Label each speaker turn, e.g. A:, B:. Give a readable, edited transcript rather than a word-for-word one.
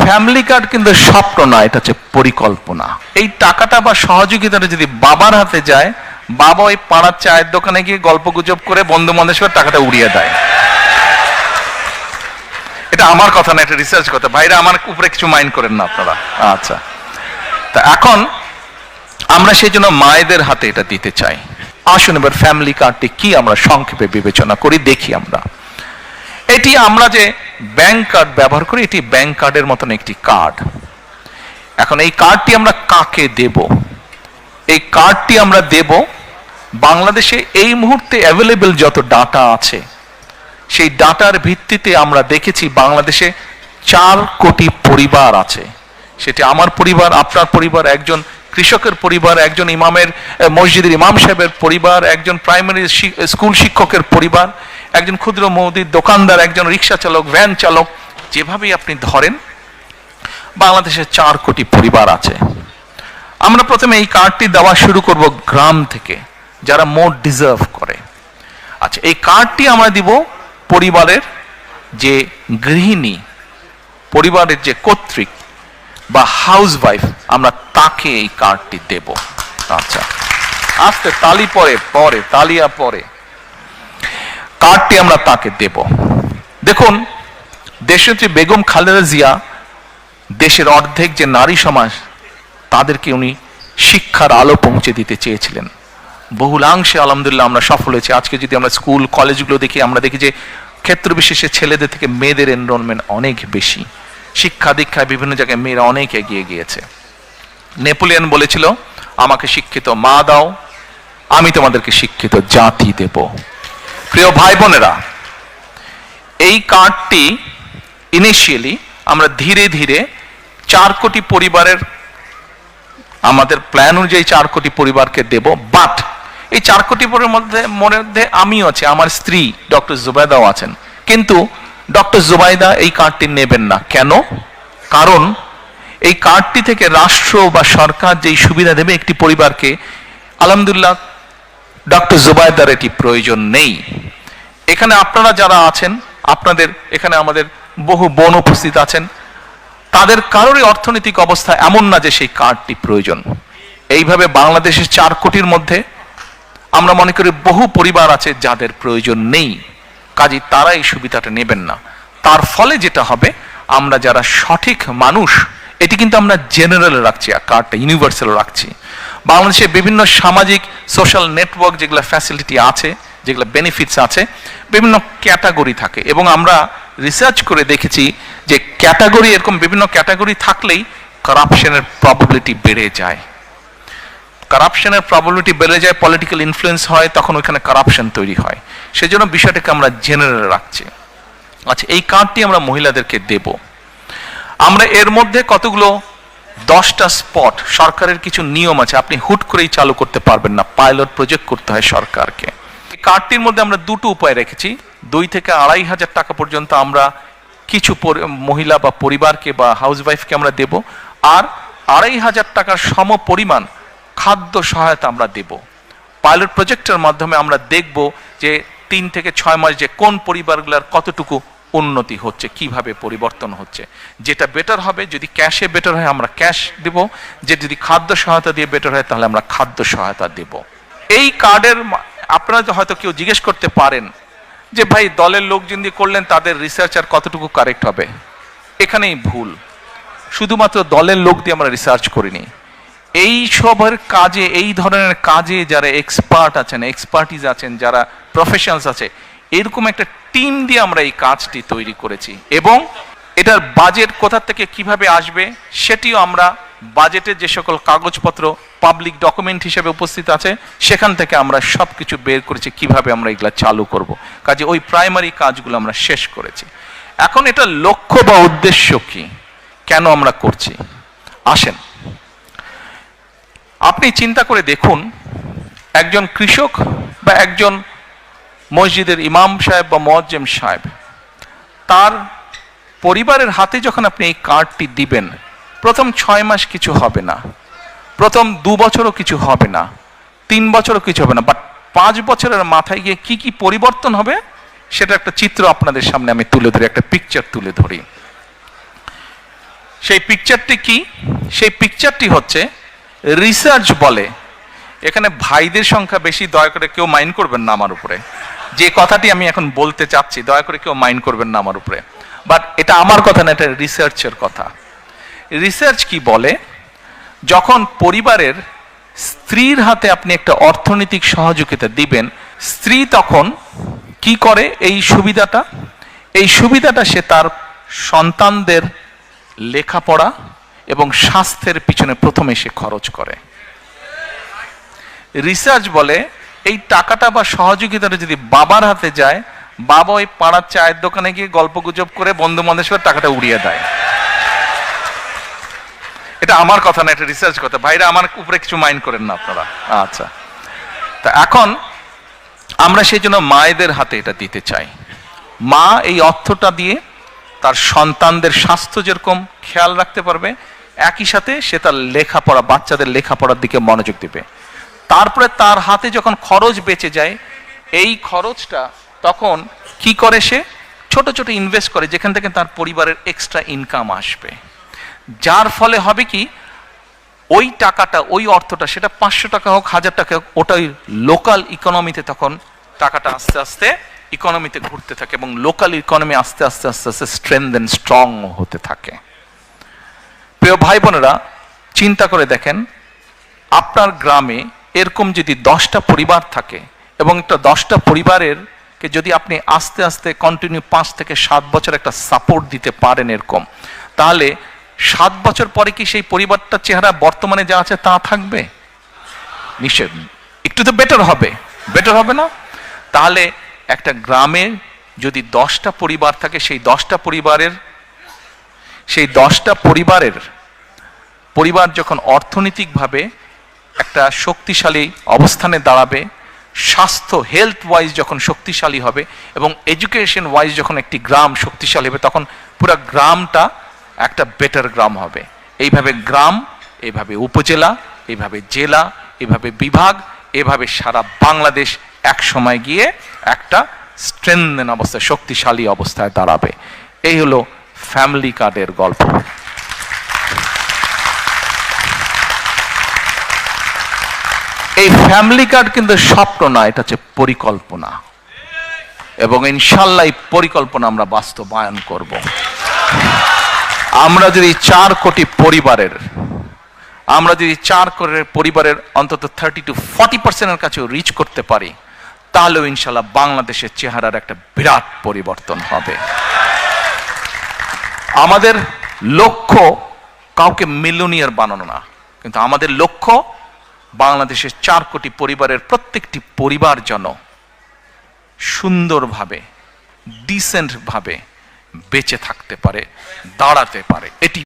A: Family card কিন্তু স্বপ্ন না, এটা হচ্ছে পরিকল্পনা। এই টাকাটা বা সহযোগিতাটা যদি বাবার হাতে যায়, বাবা ওই পাড়ার চায়ের দোকানে গিয়ে গল্প গুজব করে বন্ধু বান্ধব টাকাটা উড়িয়ে দেয়। এটা আমার কথা না, এটা রিসার্চ কথা। ভাইরা আমার উপরে কিছু মাইন্ড করেন না আপনারা। আচ্ছা, তা এখন আমরা সেই জন্য মায়েদের হাতে এটা দিতে চাই। আসুন এবার ফ্যামিলি কার্ডটি কি আমরা সংক্ষেপে বিবেচনা করি, দেখি আমরা। এটি আমরা যে ব্যাংক কার্ড ব্যবহার করি, এটি ব্যাংক কার্ডের মতন একটি কার্ড। এখন এই কার্ডটি আমরা কাকে দেব? এই কার্ডটি আমরা দেব বাংলাদেশে এই মুহূর্তে অ্যাভেলেবল যত ডাটা আছে, সেই ডাটার ভিত্তিতে আমরা দেখেছি বাংলাদেশে 4 কোটি পরিবার আছে। সেটি আমার পরিবার, আপনার পরিবার, একজন কৃষকের পরিবার, একজন ইমামের মসজিদের ইমাম সাহেবের পরিবার, একজন প্রাইমারি স্কুল শিক্ষকের পরিবার, একজন ক্ষুদ্র মুদির দোকানদার, একজন রিক্সা চালক, ভ্যান চালক, যেভাবেই আপনি ধরেন বাংলাদেশে 4 কোটি পরিবার আছে। আমরা প্রথমে এই কার্ডটি দেওয়া শুরু করব গ্রাম থেকে, যারা মোর ডিজার্ভ করে। আচ্ছা, এই কার্ডটি আমরা দিব পরিবারের যে গৃহিণী, পরিবারের যে কর্ত্রী বা হাউস ওয়াইফ, আমরা তাকে এই কার্ডটি দেব। আচ্ছা, আস্তে তালি পরে তালিয়া পরে কার্ডটি আমরা তাকে দেব। দেখুন, দেশনেত্রী বেগম খালেদা জিয়া দেশের অর্ধেক যে নারী সমাজ, তাদেরকে উনি শিক্ষার আলো পৌঁছে দিতে চেয়েছিলেন। বহুলাংশে আলহামদুলিল্লাহ আমরা সফল হয়েছি। আজকে যদি আমরা স্কুল কলেজগুলো দেখি, আমরা দেখি যে ক্ষেত্র বিশেষে ছেলেদের থেকে মেয়েদের এনরোলমেন্ট অনেক বেশি। শিক্ষা দীক্ষায় বিভিন্ন জায়গায় মেয়েরা অনেক এগিয়ে গিয়েছে। নেপোলিয়ন বলেছিল, আমাকে শিক্ষিত মা দাও, আমি তোমাদেরকে শিক্ষিত জাতি দেব। প্রিয় ভাই বোনেরা, এই কার্ডটি ইনিশিয়ালি আমরা ধীরে ধীরে 4 কোটি পরিবারের, আমাদের প্ল্যান অনুযায়ী 4 কোটি পরিবারকে দেব। বাট এই 4 কোটি পরিবারের মধ্যে আমিও আছি, আমার স্ত্রী ডক্টর জুবাইদাও আছেন। কিন্তু ডক্টর জুবাইদা এই কার্ডটি নেবেন না। কেন? কারণ এই কার্ডটি থেকে রাষ্ট্র বা সরকার যেই সুবিধা দেবে একটি পরিবারকে, আলহামদুলিল্লাহ ডক্টর জুবাইদার এটি প্রয়োজন নেই। এখানে আপনারা যারা আছেন, আপনাদের এখানে আমাদের বহু বোন উপস্থিত আছেন, তাদের কারোরই অর্থনৈতিক অবস্থা এমন না যে সেই কার্ডটি প্রয়োজন। এইভাবে বাংলাদেশের 4 কোটির মধ্যে আমরা মনে করি বহু পরিবার আছে যাদের প্রয়োজন নেই, কাজেই তারা এই সুবিধাটা নেবেন না। তার ফলে যেটা হবে, আমরা যারা সঠিক মানুষ, এটি কিন্তু আমরা জেনারেল রাখছি, কার্ডটা ইউনিভার্সাল রাখছি। বাংলাদেশে বিভিন্ন সামাজিক সোশ্যাল নেটওয়ার্ক যেগুলো ফ্যাসিলিটি আছে, যেগুলো বেনিফিটস আছে, বিভিন্ন ক্যাটাগরি থাকে। এবং আমরা রিসার্চ করে দেখেছি যে ক্যাটাগরি, এরকম বিভিন্ন ক্যাটাগরি থাকলেই কারাপশনের প্রবাবিলিটি বেড়ে যায়। কারাপশনের প্রবাবিলিটি বেড়ে যায়, পলিটিক্যাল ইনফ্লুয়েন্স হয়, তখন ওইখানে কারাপশন তৈরি হয়। সেজন্য বিষয়টাকে আমরা জেনারেল রাখছি। আচ্ছা, এই কার্ডটি আমরা মহিলাদেরকে দেব। আমরা এর মধ্যে কতগুলো 10টা স্পট, সরকারের কিছু নিয়ম আছে, আপনি হুট করেই চালু করতে পারবেন না, পাইলট প্রজেক্ট করতে হয় সরকারকে। এই কার্ডটির মধ্যে আমরা 2টো উপায় রেখেছি। 2 থেকে 2,500 টাকা পর্যন্ত আমরা কিছু মহিলা বা পরিবারকে বা হাউস ওয়াইফকে আমরা দেব, আর 2,500 টাকার সম পরিমাণ খাদ্য সহায়তা আমরা দেব। পাইলট প্রজেক্টের মাধ্যমে আমরা দেখব যে 3 থেকে 6 মাস যে কোন পরিবারগুলোর কতটুকু উন্নতি হচ্ছে, কিভাবে পরিবর্তন হচ্ছে। যেটা বেটার হবে, যদি ক্যাশে বেটার হয় আমরা ক্যাশ দেব, যে যদি খাদ্য সহায়তা দিয়ে বেটার হয় তাহলে আমরা খাদ্য সহায়তা দেব। এই কার্ডের আপনারা হয়তো কেউ জিজ্ঞেস করতে পারেন যে ভাই, দলের লোকজন দিয়ে করলেন, তাদের রিসার্চ আর কতটুকু কারেক্ট হবে? এখানেই ভুল। শুধুমাত্র দলের লোক দিয়ে আমরা রিসার্চ করিনি। এই সবের কাজে, এই ধরনের কাজে যারা এক্সপার্ট আছেন, এক্সপার্টিজ আছেন, যারা প্রফেশনালস আছে, এরকম একটা টিম দিয়ে আমরা এই কাজটি তৈরি করেছি। এবং এটার বাজেট কোথা থেকে কিভাবে আসবে সেটিও আমরা, বাজেটের যে সকল কাগজপত্র পাবলিক ডকুমেন্ট হিসেবে উপস্থিত আছে, সেখান থেকে আমরা সবকিছু বের করেছি কিভাবে আমরা এগুলা চালু করব। কাজে ওই প্রাইমারি কাজগুলো আমরা শেষ করেছি। এখন এটা লক্ষ্য বা উদ্দেশ্য কি, কেন আমরা করছি, আসেন আপনি চিন্তা করে দেখুন। একজন কৃষক বা একজন মসজিদের ইমাম সাহেব বা মুয়াজ্জিম সাহেব, তার পরিবারের হাতে যখন আপনি এই কার্ডটি দিবেন, প্রথম 6 মাস কিছু হবে না, প্রথম 2 বছরও কিছু হবে না, 3 বছরও কিছু হবে না, বাট 5 বছরের মাথায় গিয়ে কি কি পরিবর্তন হবে সেটা একটা চিত্র আপনাদের সামনে আমি তুলে ধরি, একটা পিকচার তুলে ধরি। সেই পিকচারটি কি? সেই পিকচারটি হচ্ছে, রিসার্চ বলে, এখানে ভাইদের সংখ্যা বেশি, দয়া করে কেউ মাইন্ড করবেন না আমার উপরে, যে কথাটি আমি এখন বলতে চাচ্ছি দয়া করে কেউ মাইন্ড করবেন না আমার উপরে, বাট এটা আমার কথা না, এটা রিসার্চের কথা। রিসার্চ কি বলে, যখন পরিবারের স্ত্রীর হাতে আপনি একটা অর্থনৈতিক সহযোগিতা দিবেন, স্ত্রী তখন কি করে, এই সুবিধাটা সে তার সন্তানদের লেখাপড়া এবং স্বাস্থ্যের পিছনে প্রথমে সে খরচ করে। রিসার্চ বলে এই টাকাটা বা সহযোগিতাটা যদি বাবার হাতে যায়, বাবা ওই পাড়ার চায়ের দোকানে গিয়ে গল্প গুজব করে বন্ধু বান্ধবের টাকাটা উড়িয়ে দেয়। এটা আমার কথা না, এটা রিসার্চ কথা। ভাইরা আমার উপরে কিছু মাইন্ড করেন না আপনারা। আচ্ছা, তা এখন আমরা সেই জন্য মায়েদের হাতে এটা দিতে চাই। মা এই অর্থটা দিয়ে তার সন্তানদের স্বাস্থ্য যেরকম খেয়াল রাখতে পারবে, একই সাথে সে তার লেখাপড়া, বাচ্চাদের লেখাপড়ার দিকে মনোযোগ দিবে। তারপরে তার হাতে যখন খরচ বেঁচে যায়, এই খরচটা তখন কি করে, সে ছোট ছোট ইনভেস্ট করে, যেখান থেকে তার পরিবারের এক্সট্রা ইনকাম আসবে। যার ফলে হবে কি, ওই টাকাটা, ওই অর্থটা, সেটা 500 টাকা হোক, 1000 টাকা হোক, ওটাই লোকাল ইকোনমিতে তখন টাকাটা আস্তে আস্তে ইকোনমিতে ঘুরতে থাকে এবং লোকাল ইকোনমি আস্তে আস্তে আস্তে আস্তে স্ট্রেংথেন, স্ট্রং হতে থাকে। প্রিয় ভাই বোনেরা, চিন্তা করে দেখেন, আপনার গ্রামে এরকম যদি 10টা পরিবার থাকে এবং একটা 10টা পরিবারের কে যদি আপনি আস্তে আস্তে কন্টিনিউ 5 থেকে 7 বছর একটা সাপোর্ট দিতে পারেন এরকম, তাহলে 7 বছর পরে কি সেই পরিবারটার চেহারা বর্তমানে যা আছে তা থাকবে? নিশ্চয় একটু তো বেটার হবে না? তাহলে একটা গ্রামে যদি 10টা পরিবার থাকে, সেই 10টা পরিবার যখন অর্থনৈতিকভাবে একটা শক্তিশালী অবস্থানে দাঁড়াবে, স্বাস্থ্য হেলথ ওয়াইজ যখন শক্তিশালী হবে এবং এডুকেশন ওয়াইজ যখন একটি গ্রাম শক্তিশালী হবে, তখন পুরো গ্রামটা একটা বেটার গ্রাম হবে। এইভাবে গ্রাম, এইভাবে উপজেলা, এইভাবে জেলা, এইভাবে বিভাগ, এভাবে সারা বাংলাদেশ এক সময় গিয়ে একটা স্ট্রেংথেন অবস্থায়, শক্তিশালী অবস্থায় দাঁড়াবে। এই হলো ফ্যামিলি কার্ডের গল্প। এই ফ্যামিলি কার্ড কিন্তু স্বপ্ন না, এটা হচ্ছে পরিকল্পনা, এবং ইনশাআল্লাহ এই পরিকল্পনা আমরা বাস্তবায়ন করব। আমরা যদি 4 কোটি পরিবারের অন্তত 30 to 40% কাছেও রিচ করতে পারি, তাহলেও ইনশাআল্লাহ বাংলাদেশের চেহারার একটা বিরাট পরিবর্তন হবে। আমাদের লক্ষ্য কাউকে মিলিয়নিয়ার বানানো না, কিন্তু আমাদের লক্ষ্য বাংলাদেশের 4 কোটি পরিবারের প্রত্যেকটি পরিবার যেন সুন্দরভাবে, ডিসেন্ট ভাবে বেঁচে থাকতে পারে, দাঁড়াতে পারে। এটি